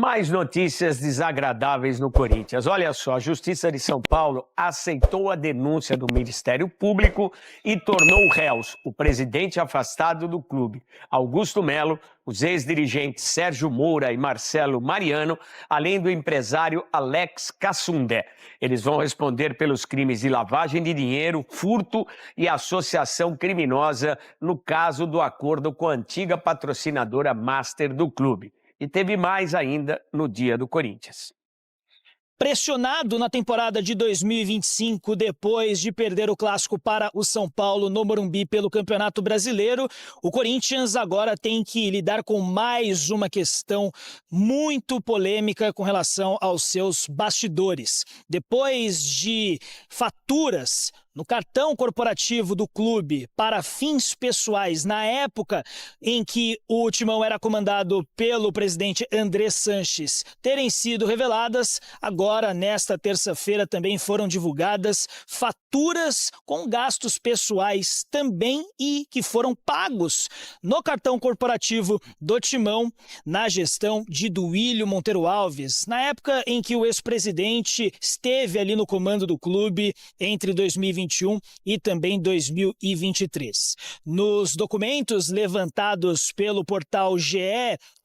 Mais notícias desagradáveis no Corinthians. Olha só, a Justiça de São Paulo aceitou a denúncia do Ministério Público e tornou réus o presidente afastado do clube, Augusto Melo, os ex-dirigentes Sérgio Moura e Marcelo Mariano, além do empresário Alex Cassundé. Eles vão responder pelos crimes de lavagem de dinheiro, furto e associação criminosa no caso do acordo com a antiga patrocinadora master do clube. E teve mais ainda no dia do Corinthians. Pressionado na temporada de 2025, depois de perder o clássico para o São Paulo no Morumbi pelo Campeonato Brasileiro, o Corinthians agora tem que lidar com mais uma questão muito polêmica com relação aos seus bastidores. Depois de faturas no cartão corporativo do clube para fins pessoais, na época em que o Timão era comandado pelo presidente André Sanches, terem sido reveladas, agora, nesta terça-feira, também foram divulgadas faturas com gastos pessoais também e que foram pagos no cartão corporativo do Timão na gestão de Duílio Monteiro Alves, na época em que o ex-presidente esteve ali no comando do clube entre 2021 e também 2023. Nos documentos levantados pelo portal GE,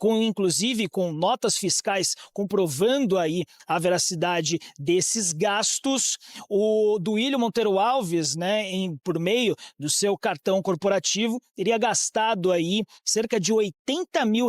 inclusive com notas fiscais comprovando aí a veracidade desses gastos, o Duílio Monteiro Alves, por meio do seu cartão corporativo, teria gastado aí cerca de R$80 mil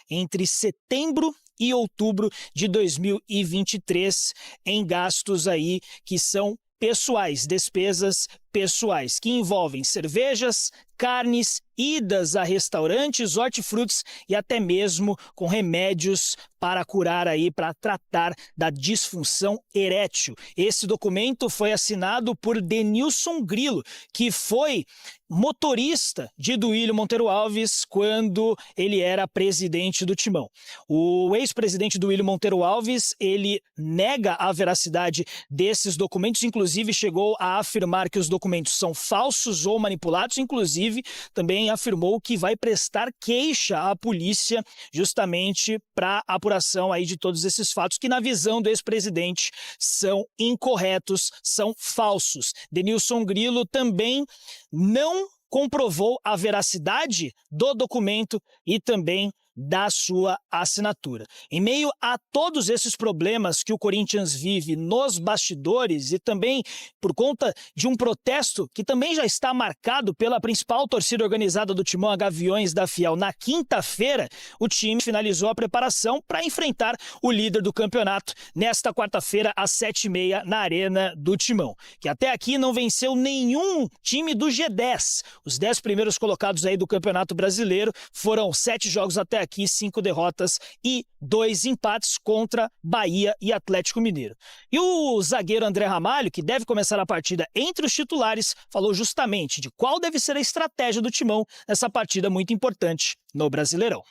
entre setembro e outubro de 2023 em gastos aí que são pessoais, despesas pessoais, que envolvem cervejas, carnes, idas a restaurantes, hortifrutis e até mesmo com remédios para curar aí, para tratar da disfunção erétil. Esse documento foi assinado por Denilson Grilo, que foi motorista de Duílio Monteiro Alves quando ele era presidente do Timão. O ex-presidente Duílio Monteiro Alves, ele nega a veracidade desses documentos, inclusive chegou a afirmar que os documentos são falsos ou manipulados, inclusive também afirmou que vai prestar queixa à polícia justamente para apuração aí de todos esses fatos que, na visão do ex-presidente, são incorretos, são falsos. Denilson Grilo também não comprovou a veracidade do documento e também da sua assinatura. Em meio a todos esses problemas que o Corinthians vive nos bastidores e também por conta de um protesto que também já está marcado pela principal torcida organizada do Timão, a Gaviões da Fiel, na quinta-feira, o time finalizou a preparação para enfrentar o líder do campeonato nesta quarta-feira às 7h30 na Arena do Timão, que até aqui não venceu nenhum time do G10. Os 10 primeiros colocados aí do Campeonato Brasileiro foram 7 jogos até aqui, 5 derrotas e 2 empates contra Bahia e Atlético Mineiro. E o zagueiro André Ramalho, que deve começar a partida entre os titulares, falou justamente de qual deve ser a estratégia do Timão nessa partida muito importante no Brasileirão.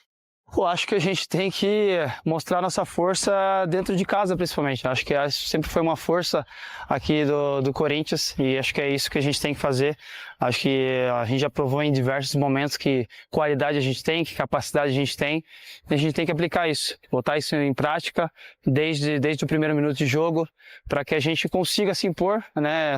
Eu acho que a gente tem que mostrar nossa força dentro de casa, principalmente. Acho que sempre foi uma força aqui do Corinthians e acho que é isso que a gente tem que fazer. Acho que a gente já provou em diversos momentos que qualidade a gente tem, que capacidade a gente tem. E a gente tem que aplicar isso, botar isso em prática desde o primeiro minuto de jogo para que a gente consiga se impor,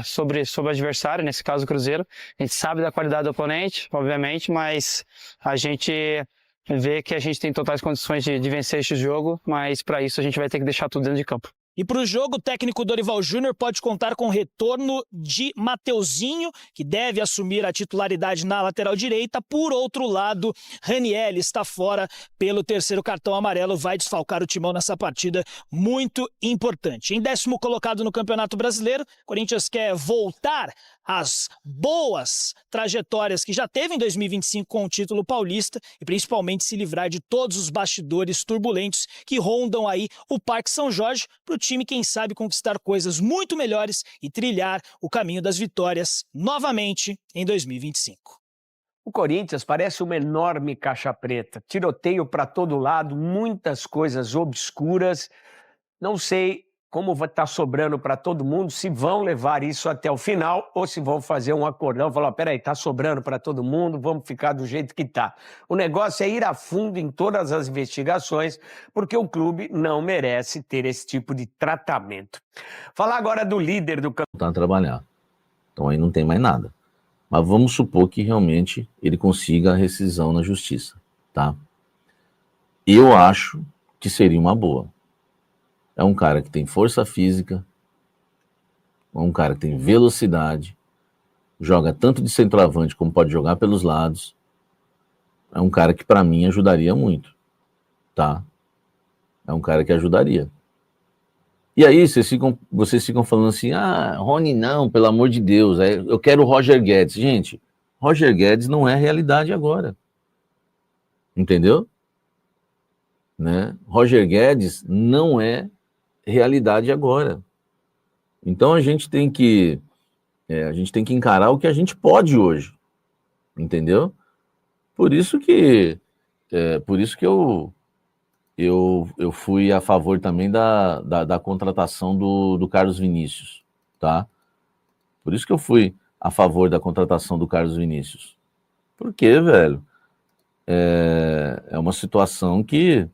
sobre o adversário, nesse caso o Cruzeiro. A gente sabe da qualidade do oponente, obviamente, mas a gente ver que a gente tem totais condições de vencer este jogo, mas para isso a gente vai ter que deixar tudo dentro de campo. E para o jogo, o técnico Dorival Júnior pode contar com o retorno de Mateuzinho, que deve assumir a titularidade na lateral direita. Por outro lado, Raniel está fora pelo terceiro cartão amarelo, vai desfalcar o Timão nessa partida muito importante. Em 10º colocado no Campeonato Brasileiro, o Corinthians quer voltar às boas trajetórias que já teve em 2025 com o título paulista e principalmente se livrar de todos os bastidores turbulentos que rondam aí o Parque São Jorge para o time, quem sabe, conquistar coisas muito melhores e trilhar o caminho das vitórias novamente em 2025. O Corinthians parece uma enorme caixa preta, tiroteio para todo lado, muitas coisas obscuras. Não sei como vai estar sobrando para todo mundo, se vão levar isso até o final ou se vão fazer um acordão, falar, peraí, está sobrando para todo mundo, vamos ficar do jeito que está. O negócio é ir a fundo em todas as investigações, porque o clube não merece ter esse tipo de tratamento. Falar agora do líder do campeonato. Voltar a trabalhar. Então aí não tem mais nada. Mas vamos supor que realmente ele consiga a rescisão na justiça, tá? Eu acho que seria uma boa. É um cara que tem força física, é um cara que tem velocidade, joga tanto de centroavante como pode jogar pelos lados. É um cara que para mim ajudaria muito, tá? É um cara que ajudaria. E aí vocês ficam falando assim, Rony não, pelo amor de Deus, eu quero o Roger Guedes. Gente, Roger Guedes não é realidade agora. Entendeu? Né? Roger Guedes não é realidade agora. Então a gente tem que encarar o que a gente pode hoje. Entendeu? Por isso que eu fui a favor também da contratação do Carlos Vinícius, tá? Por isso que eu fui a favor da contratação do Carlos Vinícius. Por quê, velho? É uma situação que,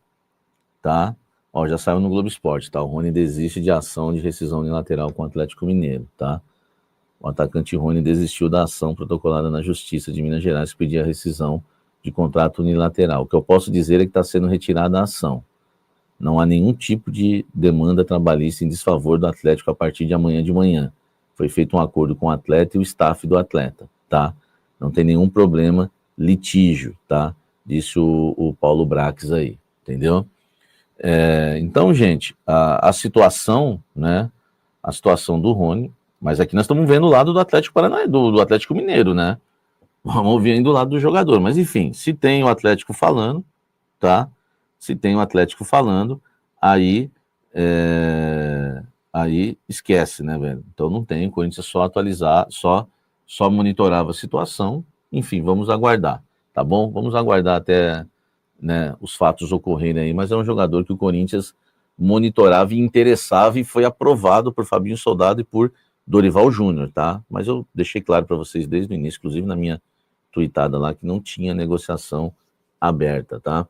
tá? Ó, já saiu no Globo Esporte, tá? O Rony desiste de ação de rescisão unilateral com o Atlético Mineiro, tá? O atacante Rony desistiu da ação protocolada na Justiça de Minas Gerais que pedia a rescisão de contrato unilateral. O que eu posso dizer é que está sendo retirada a ação. Não há nenhum tipo de demanda trabalhista em desfavor do Atlético a partir de amanhã de manhã. Foi feito um acordo com o atleta e o staff do atleta, tá? Não tem nenhum problema, litígio, tá? Disse o Paulo Brax aí, entendeu? Então, gente, a situação, né? A situação do Rony, mas aqui nós estamos vendo o lado do Atlético Paranaense, do Atlético Mineiro, né? Vamos ouvir ainda o lado do jogador. Mas, enfim, se tem o Atlético falando, tá? Se tem o Atlético falando, aí esquece, né, velho? Então não tem, o Corinthians só atualizar, só monitorava a situação. Enfim, vamos aguardar, tá bom? Vamos aguardar até, né, os fatos ocorrerem aí, mas é um jogador que o Corinthians monitorava e interessava e foi aprovado por Fabinho Soldado e por Dorival Júnior, tá? Mas eu deixei claro para vocês desde o início, inclusive na minha tweetada lá, que não tinha negociação aberta, tá?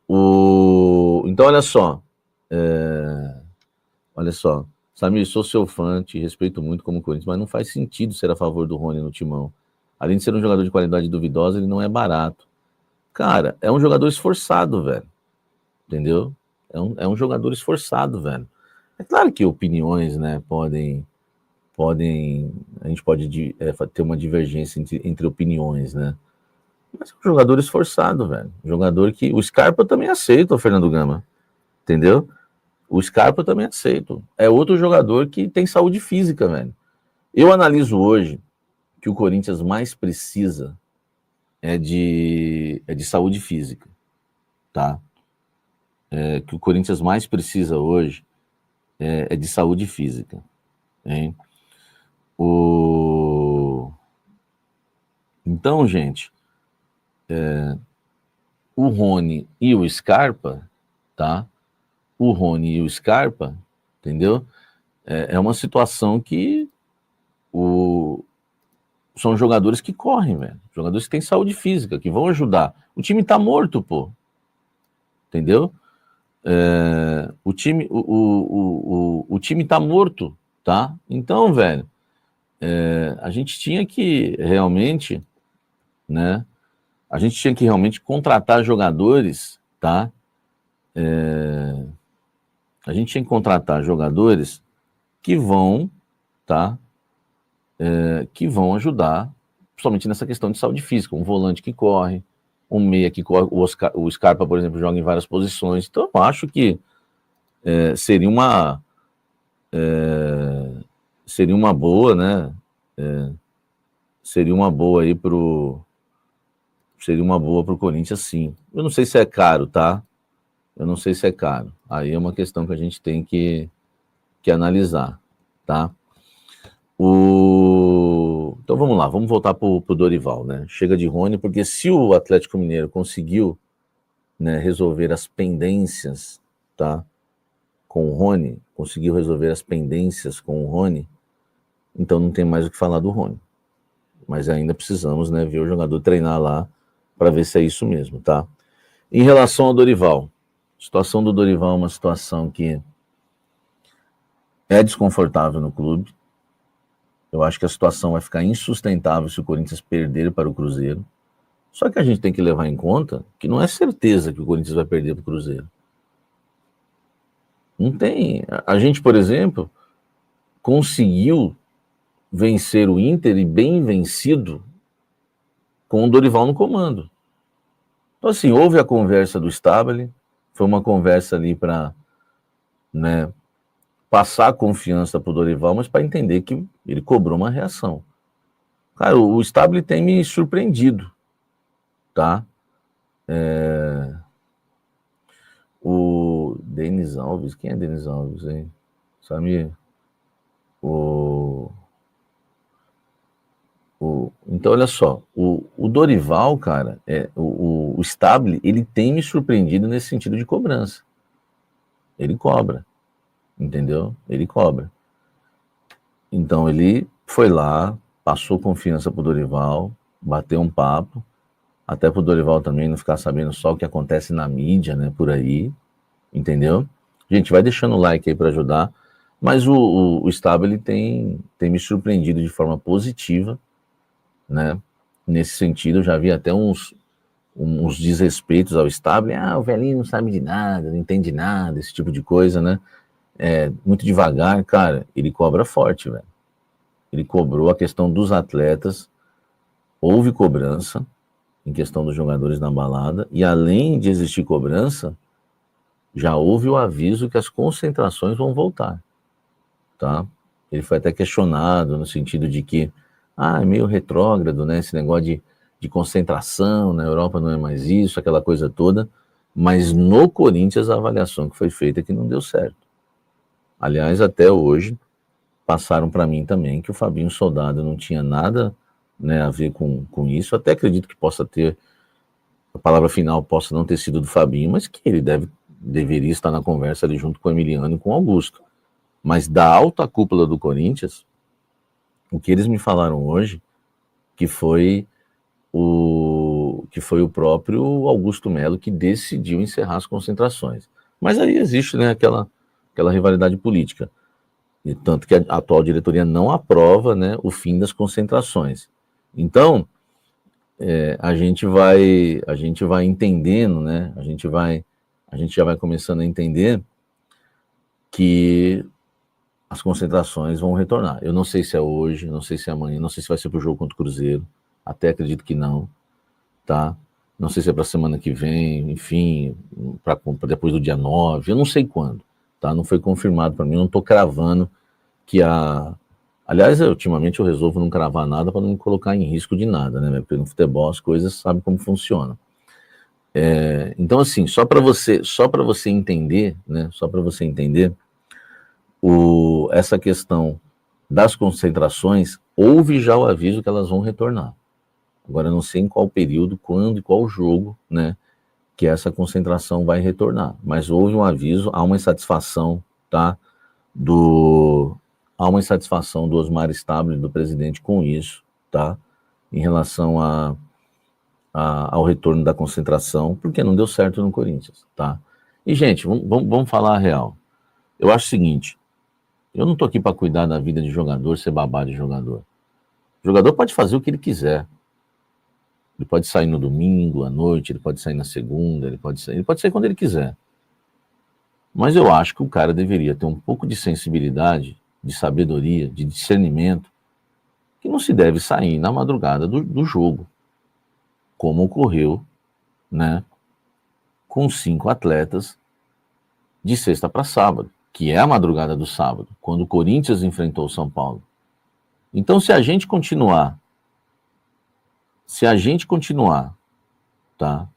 Então, olha só, Samir, sou seu fã, te respeito muito como Corinthians, mas não faz sentido ser a favor do Rony no timão. Além de ser um jogador de qualidade duvidosa, ele não é barato. Cara, é um jogador esforçado, velho. Entendeu? É um jogador esforçado, velho. É claro que opiniões, né, a gente pode ter uma divergência entre opiniões, né? Mas é um jogador esforçado, velho. Um jogador que... O Scarpa também aceita, o Fernando Gama. Entendeu? O Scarpa também aceita. É outro jogador que tem saúde física, velho. Eu analiso hoje que o Corinthians mais precisa é de saúde física, tá? Que o Corinthians mais precisa hoje é de saúde física, hein? Então, gente, o Rony e o Scarpa, tá? O Rony e o Scarpa, entendeu? É uma situação que são jogadores que correm, velho. Jogadores que têm saúde física, que vão ajudar. O time tá morto, pô. Entendeu? O time tá morto, tá? Então, velho, a gente tinha que realmente, né? A gente tinha que realmente contratar jogadores, tá? A gente tinha que contratar jogadores que vão, tá? Que vão ajudar, principalmente nessa questão de saúde física. Um volante que corre, um meia que corre. O Scarpa, por exemplo, joga em várias posições. Então, eu acho que seria uma boa, né? Seria uma boa aí seria uma boa pro Corinthians, sim. Eu não sei se é caro, tá? Eu não sei se é caro. Aí é uma questão que a gente tem que analisar, tá? Então vamos lá, vamos voltar pro Dorival, né? Chega de Rony, porque se o Atlético Mineiro conseguiu, né, resolver as pendências, tá? com o Rony, conseguiu resolver as pendências com o Rony, então não tem mais o que falar do Rony. Mas ainda precisamos, né, ver o jogador treinar lá para ver se é isso mesmo, tá? Em relação ao Dorival, a situação do Dorival é uma situação que é desconfortável no clube. Eu acho que a situação vai ficar insustentável se o Corinthians perder para o Cruzeiro. Só que a gente tem que levar em conta que não é certeza que o Corinthians vai perder para o Cruzeiro. Não tem. A gente, por exemplo, conseguiu vencer o Inter e bem vencido com o Dorival no comando. Então, assim, houve a conversa do Stabile, foi uma conversa ali para, né, passar confiança para o Dorival, mas para entender que ele cobrou uma reação. Cara, o Stabile tem me surpreendido, tá? O Denis Alves, quem é Denis Alves, hein? Sabe? Então, olha só, o Dorival, cara, o Stabile, ele tem me surpreendido nesse sentido de cobrança. Ele cobra, entendeu? Ele cobra. Então, ele foi lá, passou confiança pro Dorival, bateu um papo, até pro Dorival também não ficar sabendo só o que acontece na mídia, né, por aí, entendeu? Gente, vai deixando o like aí para ajudar, mas o Stabile tem me surpreendido de forma positiva, né? Nesse sentido, eu já vi até uns desrespeitos ao Stabile. O velhinho não sabe de nada, não entende nada, esse tipo de coisa, né? Muito devagar, cara, ele cobra forte, velho. Ele cobrou a questão dos atletas, houve cobrança em questão dos jogadores na balada, e além de existir cobrança, já houve o aviso que as concentrações vão voltar, tá? Ele foi até questionado no sentido de que é meio retrógrado, né, esse negócio de concentração, na Europa não é mais isso, aquela coisa toda, mas no Corinthians a avaliação que foi feita é que não deu certo. Aliás, até hoje, passaram para mim também que o Fabinho Soldado não tinha nada, né, a ver com isso, até acredito que possa ter, a palavra final possa não ter sido do Fabinho, mas que ele deveria estar na conversa ali junto com o Emiliano e com o Augusto. Mas da alta cúpula do Corinthians, o que eles me falaram hoje, que foi o próprio Augusto Melo que decidiu encerrar as concentrações. Mas aí existe, né, aquela rivalidade política. E tanto que a atual diretoria não aprova, né, o fim das concentrações. Então, a gente vai entendendo, né, a gente já vai começando a entender que as concentrações vão retornar. Eu não sei se é hoje, não sei se é amanhã, não sei se vai ser para o jogo contra o Cruzeiro, até acredito que não, tá? Não sei se é para a semana que vem, enfim, para depois do dia 9, eu não sei quando, tá? Não foi confirmado para mim, eu não estou cravando que Aliás, ultimamente eu resolvo não cravar nada para não me colocar em risco de nada, né? Porque no futebol as coisas sabem como funcionam. Então, assim, só para você entender, né? Só para você entender, essa questão das concentrações, houve já o aviso que elas vão retornar. Agora, eu não sei em qual período, quando e qual jogo, né, que essa concentração vai retornar. Mas houve um aviso, há uma insatisfação, tá, há uma insatisfação do Osmar Stabile, do presidente, com isso, tá, em relação ao retorno da concentração, porque não deu certo no Corinthians, tá. E, gente, vamos falar a real. Eu acho o seguinte, eu não tô aqui para cuidar da vida de jogador, ser babá de jogador. O jogador pode fazer o que ele quiser. Ele pode sair no domingo, à noite, ele pode sair na segunda, ele pode sair quando ele quiser. Mas eu acho que o cara deveria ter um pouco de sensibilidade, de sabedoria, de discernimento, que não se deve sair na madrugada do jogo, como ocorreu, né, com 5 atletas de sexta para sábado, que é a madrugada do sábado, quando o Corinthians enfrentou o São Paulo. Então, se a gente continuar, tá?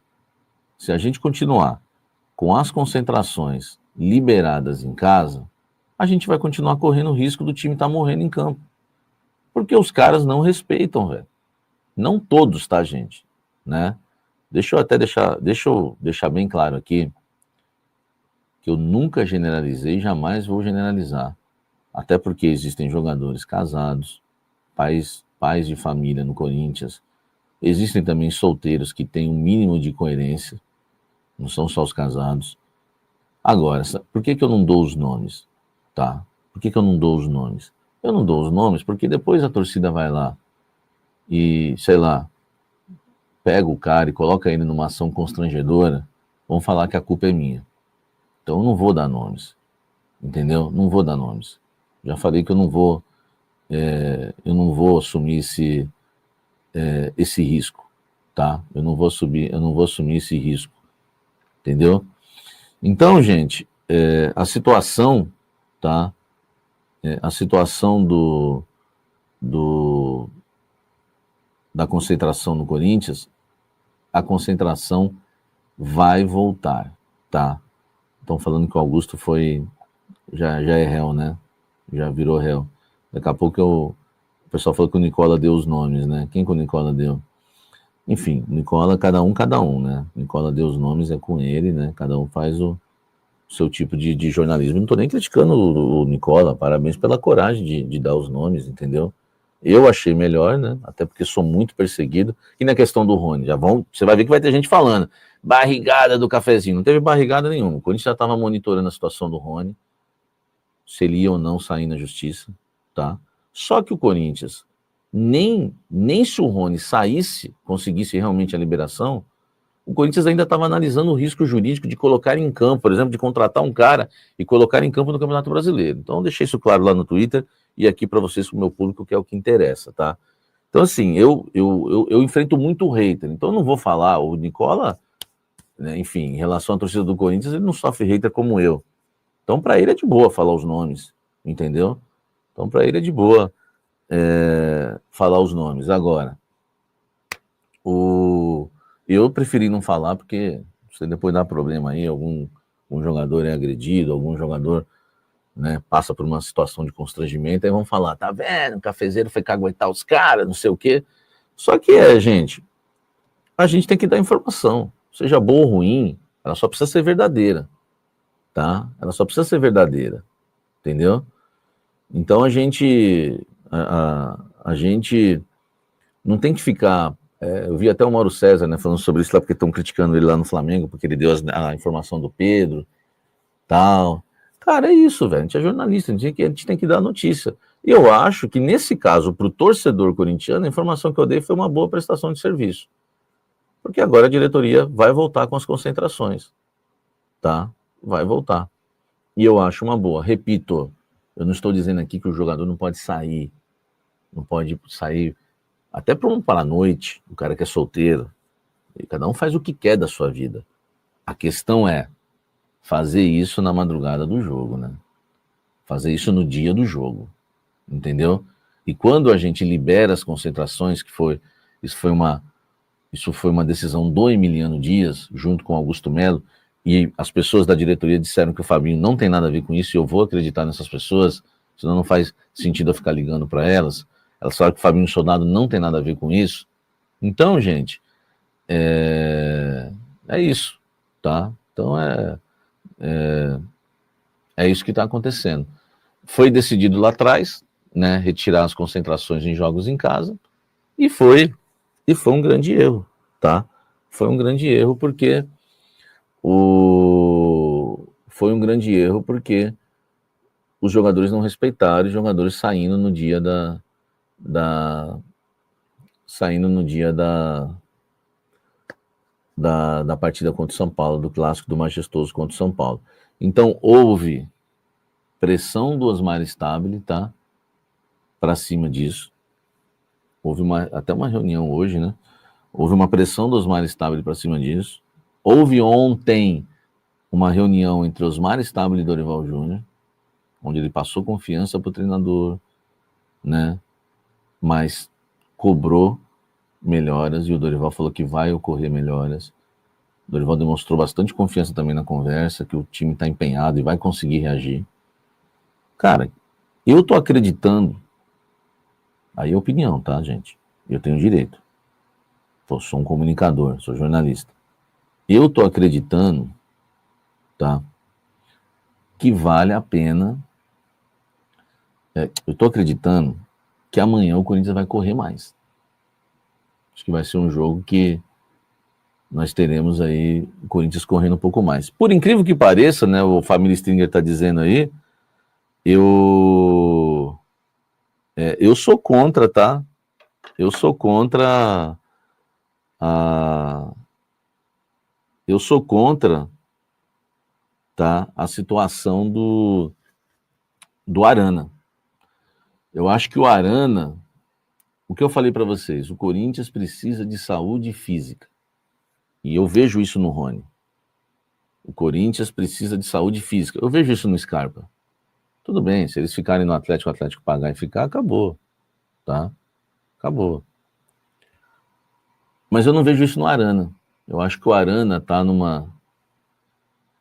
Se a gente continuar com as concentrações liberadas em casa, a gente vai continuar correndo o risco do time estar morrendo em campo. Porque os caras não respeitam, velho. Não todos, tá, gente? Né? Deixa eu deixar bem claro aqui, que eu nunca generalizei e jamais vou generalizar. Até porque existem jogadores casados, pais de família no Corinthians. Existem também solteiros que têm um mínimo de coerência, não são só os casados. Agora, por que eu não dou os nomes? Tá? Por que eu não dou os nomes? Eu não dou os nomes porque depois a torcida vai lá e, sei lá, pega o cara e coloca ele numa ação constrangedora, vão falar que a culpa é minha. Então eu não vou dar nomes, entendeu? Não vou dar nomes. Já falei que eu não vou assumir esse risco, tá? Eu não vou assumir esse risco, entendeu? Então, gente, a situação, tá? A situação da concentração no Corinthians, a concentração vai voltar, tá? Estão falando que o Augusto já é réu, né? Já virou réu. Daqui a pouco o pessoal falou que o Nicola deu os nomes, né? Quem que o Nicola deu? Enfim, Nicola, cada um, né? Nicola deu os nomes, é com ele, né? Cada um faz o seu tipo de jornalismo. Não tô nem criticando o Nicola, parabéns pela coragem de dar os nomes, entendeu? Eu achei melhor, né? Até porque sou muito perseguido. E na questão do Rony, você vai ver que vai ter gente falando, barrigada do cafezinho. Não teve barrigada nenhuma. O Corinthians já estava monitorando a situação do Rony, se ele ia ou não sair na justiça, tá? Só que o Corinthians, nem se o Rony conseguisse realmente a liberação, o Corinthians ainda estava analisando o risco jurídico de colocar em campo, por exemplo, de contratar um cara e colocar em campo no Campeonato Brasileiro. Então, eu deixei isso claro lá no Twitter e aqui para vocês, para o meu público, que é o que interessa, tá? Então, assim, eu enfrento muito hater, então eu não vou falar, o Nicola, né, enfim, em relação à torcida do Corinthians, ele não sofre hater como eu. Então, para ele é de boa falar os nomes, entendeu? Então, para ele é de boa falar os nomes. Agora, eu preferi não falar porque se depois dá problema aí, algum jogador é agredido, algum jogador, né, passa por uma situação de constrangimento, aí vão falar, tá vendo, o cafezeiro foi caguetar os caras, não sei o quê. Só que gente, a gente tem que dar informação, seja boa ou ruim, ela só precisa ser verdadeira, tá? Ela só precisa ser verdadeira, entendeu? Então a gente não tem que ficar... eu vi até o Mauro César, né, falando sobre isso lá, porque estão criticando ele lá no Flamengo, porque ele deu a informação do Pedro, tal. Cara, é isso, velho, a gente é jornalista, a gente tem que dar a notícia. E eu acho que, nesse caso, para o torcedor corintiano, a informação que eu dei foi uma boa prestação de serviço. Porque agora a diretoria vai voltar com as concentrações, tá? Vai voltar. E eu acho uma boa. Repito, eu não estou dizendo aqui que o jogador não pode sair até para a noite, o cara que é solteiro, cada um faz o que quer da sua vida. A questão é fazer isso na madrugada do jogo, né? Fazer isso no dia do jogo, entendeu? E quando a gente libera as concentrações, isso foi uma decisão do Emiliano Dias, junto com Augusto Melo, e as pessoas da diretoria disseram que o Fabinho não tem nada a ver com isso, e eu vou acreditar nessas pessoas, senão não faz sentido eu ficar ligando para elas. Elas falaram que o Fabinho Soldado não tem nada a ver com isso. Então, gente, é isso, tá? Então, é isso que está acontecendo. Foi decidido lá atrás, né, retirar as concentrações em jogos em casa, e foi um grande erro, tá? Foi um grande erro porque os jogadores não respeitaram, os jogadores saindo no dia da partida contra o São Paulo, do clássico do Majestoso contra o São Paulo. Então, houve pressão do Osmar Stabile, tá? Para cima disso. Houve até uma reunião hoje, né? Houve uma pressão do Osmar Stabile para cima disso. Houve ontem uma reunião entre Osmar Stabile e Dorival Júnior, onde ele passou confiança para o treinador, né? Mas cobrou melhoras e o Dorival falou que vai ocorrer melhoras. O Dorival demonstrou bastante confiança também na conversa, que o time está empenhado e vai conseguir reagir. Cara, eu tô acreditando, aí é opinião, tá, gente? Eu tenho direito. Sou um comunicador, sou jornalista. Eu tô acreditando, tá, que vale a pena. Eu estou acreditando que amanhã o Corinthians vai correr mais. Acho que vai ser um jogo que nós teremos aí o Corinthians correndo um pouco mais. Por incrível que pareça, né, o Família Stringer está dizendo aí, eu sou contra, tá? Eu sou contra tá, a situação do Arana. Eu acho que o Arana, o que eu falei para vocês, o Corinthians precisa de saúde física. E eu vejo isso no Rony. O Corinthians precisa de saúde física. Eu vejo isso no Scarpa. Tudo bem, se eles ficarem no Atlético, o Atlético pagar e ficar, acabou. Tá? Acabou. Mas eu não vejo isso no Arana. Eu acho que o Arana está numa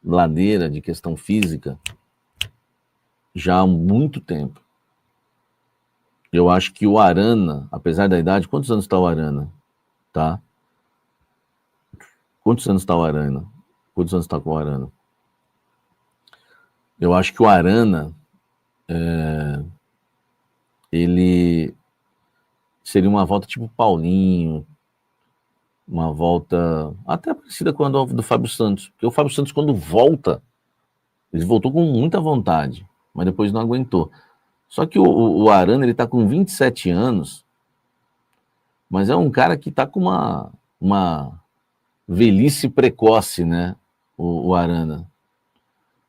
ladeira de questão física já há muito tempo. Eu acho que o Arana, apesar da idade, quantos anos está o Arana? Tá? Quantos anos está o Arana? Quantos anos está com o Arana? Eu acho que o Arana, ele seria uma volta tipo Paulinho, uma volta até parecida com a do Fábio Santos. Porque o Fábio Santos, quando volta, ele voltou com muita vontade, mas depois não aguentou. Só que o Arana, ele tá com 27 anos, mas é um cara que tá com uma velhice precoce, né? O Arana.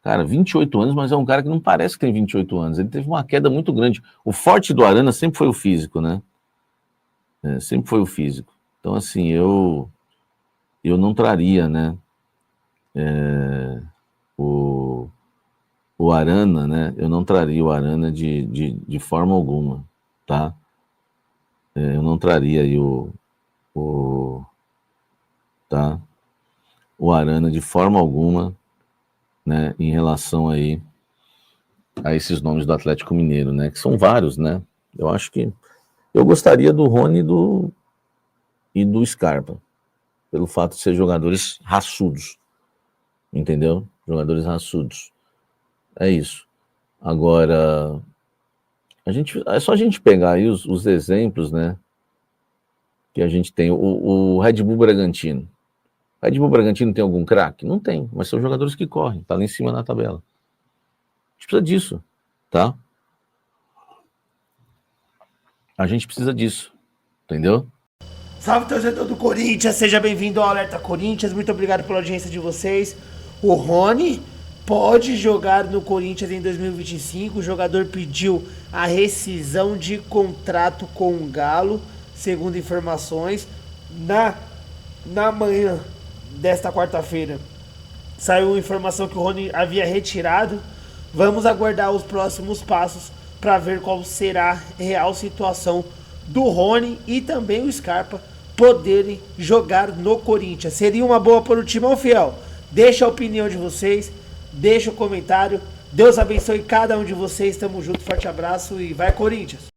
Cara, 28 anos, mas é um cara que não parece que tem 28 anos. Ele teve uma queda muito grande. O forte do Arana sempre foi o físico, né? Sempre foi o físico. Então, assim, eu não traria, né? O Arana, né? Eu não traria o Arana de forma alguma, tá? Eu não traria aí tá? O Arana de forma alguma, né? Em relação aí a esses nomes do Atlético Mineiro, né? Que são vários, né? Eu acho que eu gostaria do Rony e do Scarpa, pelo fato de ser jogadores raçudos, entendeu? Jogadores raçudos. É isso. Agora, é só a gente pegar aí os exemplos, né? Que a gente tem. O Red Bull Bragantino. O Red Bull Bragantino tem algum craque? Não tem, mas são jogadores que correm, tá lá em cima na tabela. A gente precisa disso, tá? A gente precisa disso, entendeu? Salve, torcedor do Corinthians, seja bem-vindo ao Alerta Corinthians, muito obrigado pela audiência de vocês. O Rony pode jogar no Corinthians em 2025, o jogador pediu a rescisão de contrato com o Galo, segundo informações. Na manhã desta quarta-feira saiu informação que o Rony havia retirado. Vamos aguardar os próximos passos para ver qual será a real situação do Rony e também o Scarpa poderem jogar no Corinthians. Seria uma boa para o Timão Fiel. Deixa a opinião de vocês, deixa o comentário. Deus abençoe cada um de vocês. Tamo junto, forte abraço e vai Corinthians!